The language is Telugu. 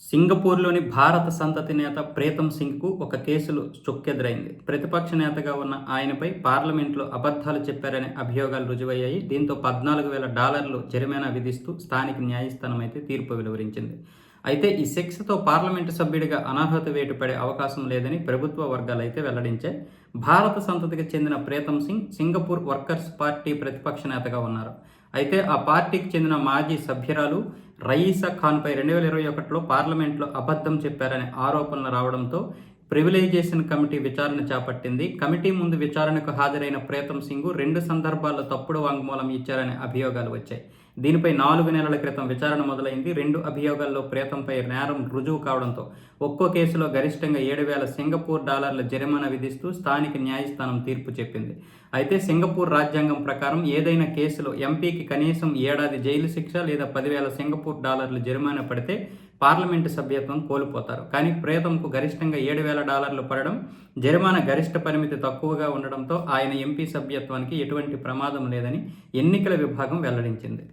సింగపూర్‌లోని భారత సంతతి నేత ప్రీతం సింగ్‌కు ఒక కేసులో చుక్కెదురైంది. ప్రతిపక్ష నేతగా ఉన్న ఆయనపై పార్లమెంట్‌లో అబద్ధాలు చెప్పారనే అభియోగాలు రుజువయ్యాయి. దీంతో $14,000 జరిమానా విధిస్తూ స్థానిక న్యాయస్థానం అయితే తీర్పు వెలువరించింది. అయితే ఈ శిక్షతో పార్లమెంటు సభ్యుడిగా అనర్హత వేటు పడే అవకాశం లేదని ప్రభుత్వ వర్గాలైతే వెల్లడించాయి. భారత సంతతికి చెందిన Pritam Singh Singapore Workers Party ప్రతిపక్ష నేతగా ఉన్నారు. అయితే ఆ పార్టీకి చెందిన మాజీ సభ్యురాలు రయీసా ఖాన్పై 2021లో పార్లమెంట్లో అబద్ధం చెప్పారనే ఆరోపణలు రావడంతో ప్రివిలైజేషన్ కమిటీ విచారణ చేపట్టింది. కమిటీ ముందు విచారణకు హాజరైన ప్రీతం సింగ్ 2 సందర్భాల్లో తప్పుడు వాంగ్మూలం ఇచ్చారనే అభియోగాలు వచ్చాయి. దీనిపై 4 నెలల క్రితం విచారణ మొదలైంది. 2 అభియోగాల్లో ప్రీతంపై నేరం రుజువు కావడంతో ఒక్కో కేసులో గరిష్టంగా $7,000 జరిమానా విధిస్తూ స్థానిక న్యాయస్థానం తీర్పు చెప్పింది. అయితే సింగపూర్ రాజ్యాంగం ప్రకారం ఏదైనా కేసులో ఎంపీకి కనీసం ఏడాది జైలు శిక్ష లేదా $10,000 జరిమానా పడితే పార్లమెంటు సభ్యత్వం కోల్పోతారు. కానీ ప్రీతంకు గరిష్టంగా $7,000 పడడం, జరిమానా గరిష్ట పరిమితి తక్కువగా ఉండడంతో ఆయన ఎంపీ సభ్యత్వానికి ఎటువంటి ప్రమాదం లేదని ఎన్నికల విభాగం వెల్లడించింది.